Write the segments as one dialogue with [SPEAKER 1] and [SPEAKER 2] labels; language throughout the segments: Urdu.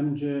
[SPEAKER 1] MJ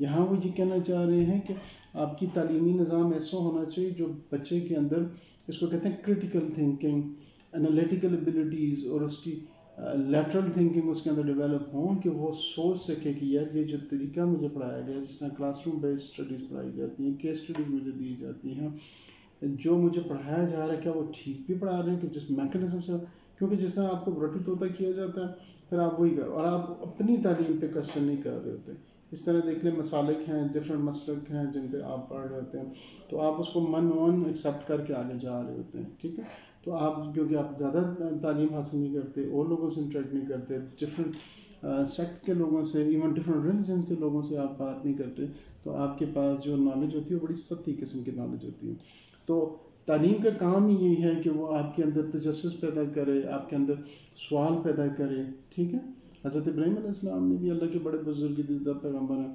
[SPEAKER 1] یہاں وہ یہ کہنا چاہ رہے ہیں کہ آپ کی تعلیمی نظام ایسا ہونا چاہیے جو بچے کے اندر اس کو کہتے ہیں کرٹیکل تھنکنگ، انالیٹیکل ایبیلٹیز اور اس کی لیٹرل تھنکنگ اس کے اندر ڈیولپ ہوں، کہ وہ سوچ سکے کہ یار یہ جو طریقہ مجھے پڑھایا گیا، جس طرح کلاس روم بیسڈ اسٹڈیز پڑھائی جاتی ہیں، کیس اسٹڈیز مجھے دی جاتی ہیں، جو مجھے پڑھایا جا رہا ہے کیا وہ ٹھیک بھی پڑھا رہے ہیں، کہ جس میکینزم سے، کیونکہ جس طرح آپ کو روٹی طوطا کیا جاتا ہے پھر آپ وہی کر، اور آپ اپنی تعلیم پہ کوشچن نہیں کر رہے ہوتے. اس طرح دیکھ لیں مسالک ہیں، ڈفرینٹ مسلک ہیں جن پہ آپ پڑھ رہے ہوتے ہیں، تو آپ اس کو من ایکسیپٹ کر کے آگے جا رہے ہوتے ہیں. ٹھیک ہے، تو آپ کیونکہ آپ زیادہ تعلیم حاصل نہیں کرتے، اور لوگوں سے انٹریکٹ نہیں کرتے، ڈفرینٹ سیکٹ کے لوگوں سے، ایون ڈفرینٹ ریلیجن کے لوگوں سے آپ بات نہیں کرتے، تو آپ کے پاس جو نالج ہوتی ہے وہ بڑی سطحی قسم کی نالج ہوتی ہے. تو تعلیم کا کام ہی یہی ہے کہ وہ آپ کے اندر تجسس پیدا کرے، آپ کے اندر سوال پیدا کرے. ٹھیک ہے، حضرت ابراہیم علیہ السلام نے بھی اللہ کے بڑے بزرگ دیدہ پیغمبر ہیں،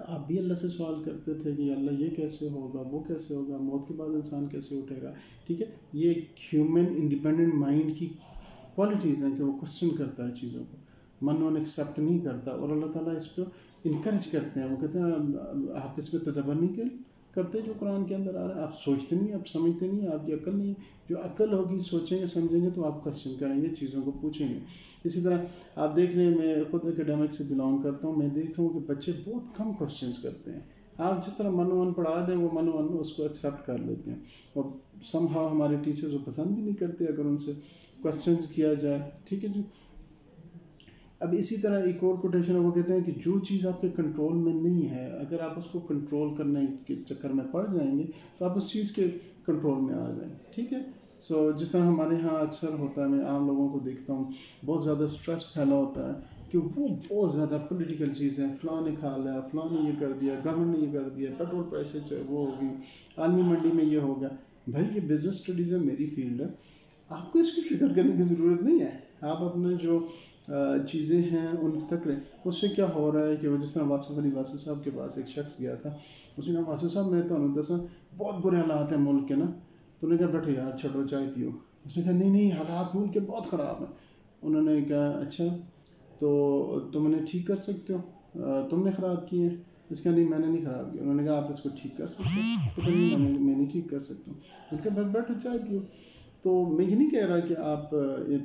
[SPEAKER 1] آپ بھی اللہ سے سوال کرتے تھے کہ اللہ یہ کیسے ہوگا، وہ کیسے ہوگا، موت کے بعد انسان کیسے اٹھے گا. ٹھیک ہے، یہ ایک ہیومن انڈیپینڈنٹ مائنڈ کی کوالٹیز ہیں کہ وہ کوشچن کرتا ہے چیزوں کو، ایکسیپٹ نہیں کرتا. اور اللہ تعالیٰ اس کو انکریج کرتے ہیں، وہ کہتے ہیں آپ اس پہ تدبر نہیں کرتے جو قرآن کے اندر آ رہا ہے، آپ سوچتے نہیں، آپ سمجھتے نہیں، آپ کی عقل نہیں ہے. جو عقل ہوگی، سوچیں گے، سمجھیں گے تو آپ کوشچن کریں گے، چیزوں کو پوچھیں گے. اسی طرح آپ دیکھ لیں، میں خود اکیڈمک سے بلانگ کرتا ہوں، میں دیکھ رہا ہوں کہ بچے بہت کم کوشچنس کرتے ہیں. آپ جس طرح من پڑھا دیں وہ من اس کو ایکسیپٹ کر لیتے ہیں، اور سم ہاؤ ہمارے ٹیچرز وہ پسند بھی نہیں کرتے اگر ان سے کوشچنس کیا جائے. ٹھیک ہے جی. اب اسی طرح ایک اور کوٹیشن ہے، وہ کہتے ہیں کہ جو چیز آپ کے کنٹرول میں نہیں ہے، اگر آپ اس کو کنٹرول کرنے کے چکر میں پڑ جائیں گے تو آپ اس چیز کے کنٹرول میں آ جائیں. ٹھیک ہے، جس طرح ہمارے ہاں اکثر ہوتا ہے، میں عام لوگوں کو دیکھتا ہوں بہت زیادہ اسٹریس پھیلا ہوتا ہے کہ وہ بہت زیادہ پولیٹیکل چیزیں، فلاں نے کھا لیا، فلاں نے یہ کر دیا، گورنمنٹ نے یہ کر دیا، پیٹرول پرائسز وہ ہوگی، عالمی منڈی میں یہ ہوگا. بھائی یہ بزنس اسٹڈیز ہے، میری فیلڈ ہے، آپ کو اس کی فکر کرنے کی ضرورت نہیں ہے. آپ اپنے جو چیزیں ہیں ان تک رہیں. اس سے کیا ہو رہا ہے کہ وہ جس طرح واصف علی واسف صاحب کے پاس ایک شخص گیا تھا، اس نے کہا واسف صاحب میں تو دسا بہت برے حالات ہیں ملک کے نا. تو انہوں نے کہا بیٹھو یار چھوڑو چائے پیو. اس نے کہا نہیں حالات ملک کے بہت خراب ہیں. انہوں نے کہا اچھا تو تم انہیں ٹھیک کر سکتے ہو، تم نے خراب کیے ہیں؟ اس کا نہیں میں نے نہیں خراب کیا. انہوں نے کہا آپ اس کو ٹھیک کر سکتے ہو؟ تو نہیں میں نہیں ٹھیک کر سکتا ہوں. ان کے بعد بیٹھو چائے پیو. تو میں یہ نہیں کہہ رہا کہ آپ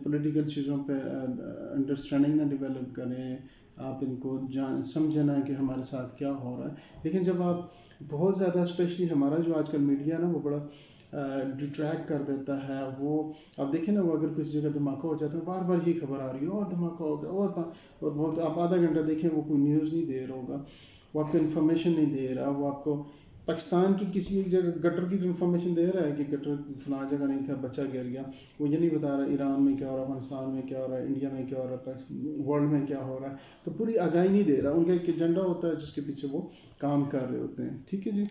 [SPEAKER 1] پولیٹیکل چیزوں پہ انڈرسٹینڈنگ نہ ڈیولپ کریں، آپ ان کو سمجھیں نہ کہ ہمارے ساتھ کیا ہو رہا ہے. لیکن جب آپ بہت زیادہ، اسپیشلی ہمارا جو آج کل میڈیا ہے نا، وہ بڑا ڈٹریکٹ کر دیتا ہے. وہ آپ دیکھیں نا، وہ اگر کسی جگہ دھماکہ ہو جاتا ہے بار بار یہ خبر آ رہی ہے اور دھماکہ ہو گیا اور بہت، آپ آدھا گھنٹہ دیکھیں وہ کوئی نیوز نہیں دے رہا ہوگا، وہ آپ کو انفارمیشن نہیں دے رہا، وہ آپ کو پاکستان کی کسی ایک جگہ گٹر کی انفارمیشن دے رہا ہے کہ گٹر فلاں جگہ نہیں تھا، بچہ گر گیا. وہ یہ نہیں بتا رہا ایران میں کیا ہو رہا ہے، افغانستان میں کیا ہو رہا ہے، انڈیا میں کیا ہو رہا ہے، ورلڈ میں کیا ہو رہا ہے. تو پوری آگاہی نہیں دے رہا. ان کا ایک ایجنڈا ہوتا ہے جس کے پیچھے وہ کام کر رہے ہوتے ہیں. ٹھیک ہے جی.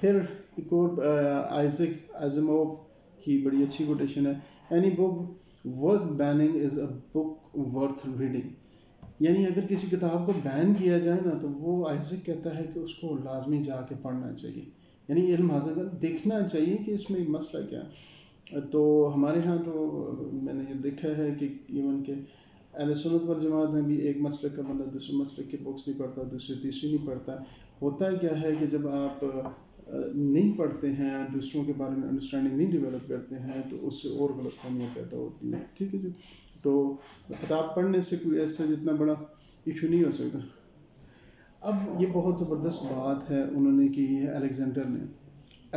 [SPEAKER 1] پھر ایک اور آئزک ایزیموو کی بڑی اچھی کوٹیشن ہے، اینی بک ورتھ بیننگ از اے بک ورتھ ریڈنگ. یعنی اگر کسی کتاب کو بین کیا جائے نا تو وہ آئزک کہتا ہے کہ اس کو لازمی جا کے پڑھنا چاہیے، یعنی علم حاصل کر دیکھنا چاہیے کہ اس میں ایک مسئلہ کیا. تو ہمارے ہاں تو میں نے یہ دیکھا ہے کہ ایون کہ اہل سنت والجماعت میں بھی ایک مسلک کا بندہ دوسرے مسلک کی بکس نہیں پڑھتا، دوسری تیسری نہیں پڑھتا. ہوتا کیا ہے کہ جب آپ نہیں پڑھتے ہیں، دوسروں کے بارے میں انڈرسٹینڈنگ نہیں ڈیولپ کرتے ہیں، تو اس سے اور غلط فہمیاں پیدا ہوتی ہیں. ٹھیک ہے جی. تو کتاب پڑھنے سے کوئی ایسا جتنا بڑا ایشو نہیں ہو سکتا. اب یہ بہت زبردست بات ہے انہوں نے کی ہے الیگزینڈر نے،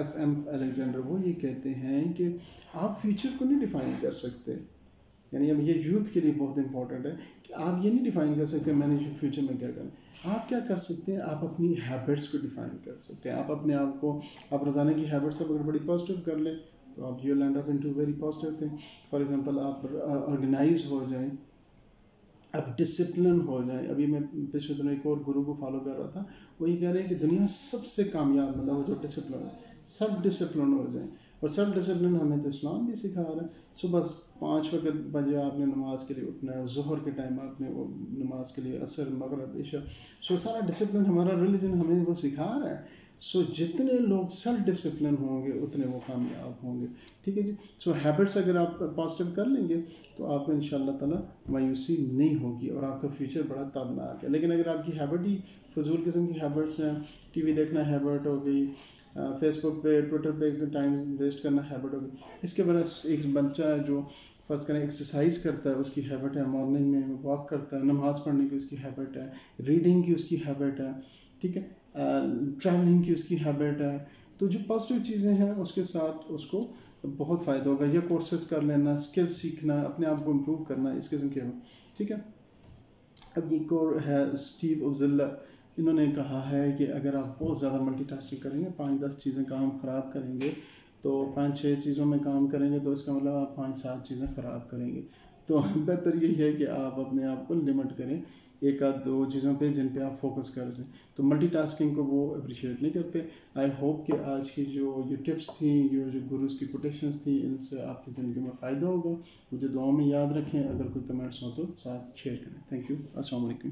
[SPEAKER 1] FM الیگزینڈر. وہ یہ کہتے ہیں کہ آپ فیوچر کو نہیں ڈیفائن کر سکتے. یعنی اب یہ یوتھ کے لیے بہت امپورٹنٹ ہے کہ آپ یہ نہیں ڈیفائن کر سکتے میں نے فیوچر میں کیا کرنا. آپ کیا کر سکتے ہیں، آپ اپنی ہیبٹس کو ڈیفائن کر سکتے ہیں. آپ اپنے آپ کو، آپ روزانہ کی ہیبٹس اگر بڑی پازیٹیو کر لیں تو آپ you land up into very positive thing. For example آپ آرگنائز ہو جائیں، اب ڈسپلن ہو جائیں. ابھی میں پچھلے دنوں ایک اور گرو کو فالو کر رہا تھا، وہ یہ کہہ رہے ہیں کہ دنیا سب سے کامیاب بندہ وہ جو ڈسپلن ہے، سب ڈسپلن ہو جائیں. اور سب ڈسپلن ہمیں تو اسلام بھی سکھا رہا ہے. صبح 5 بجے آپ نے نماز کے لیے اٹھنا ہے، ظہر کے ٹائم آپ نے وہ نماز کے لیے، عصر، مغرب، عشاء. سارا ڈسپلن ہمارا ریلیجن ہمیں وہ سکھا رہا ہے. سو جتنے لوگ سیلف ڈسپلن ہوں گے اتنے وہ کامیاب ہوں گے. ٹھیک ہے جی. سو ہیبٹس اگر آپ پازیٹیو کر لیں گے تو آپ کو ان شاء اللہ تعالیٰ مایوسی نہیں ہوگی اور آپ کا فیوچر بڑا تابناک ہے. لیکن اگر آپ کی ہیبٹ ہی فضول قسم کی ہیبٹس ہیں، ٹی وی دیکھنا ہیبٹ ہو گئی، فیس بک پہ ٹویٹر پہ ٹائم ویسٹ کرنا ہیبٹ ہو گئی، اس کے برعکس ایک بچہ ہے جو فرض کریں ایکسرسائز کرتا ہے، اس کی ہیبٹ ہے مارننگ میں واک کرتا ہے، نماز پڑھنے کی اس کی ہیبٹ ہے، ریڈنگ کی اس کی ہیبٹ ہے، ٹھیک ہے، ٹریولنگ کی اس کی ہیبٹ ہے، تو جو پازیٹیو چیزیں ہیں اس کے ساتھ اس کو بہت فائدہ ہوگا. یا کورسز کر لینا، اسکل سیکھنا، اپنے آپ کو امپروو کرنا، اس قسم کے ہو. ٹھیک ہے. اب ایک اور ہے اسٹیو اوزیلا، انہوں نے کہا ہے کہ اگر آپ بہت زیادہ ملٹی ٹاسکنگ کریں گے، 5-10 چیزیں کام خراب کریں گے، تو 5-6 چیزوں میں کام کریں گے تو اس کا مطلب آپ 5-7 چیزیں خراب کریں گے. تو بہتر یہی ہے کہ آپ اپنے آپ کو لمٹ کریں 1-2 چیزوں پہ جن پہ آپ فوکس کر دیں. تو ملٹی ٹاسکنگ کو وہ اپریشیٹ نہیں کرتے. آئی ہوپ کہ آج کی جو یہ ٹپس تھیں، جو گروز کی کوٹیشنس تھیں، ان سے آپ کی زندگی میں فائدہ ہوگا. مجھے دعاؤں میں یاد رکھیں. اگر کوئی کمنٹس ہوں تو ساتھ شیئر کریں. Thank you. السلام علیکم.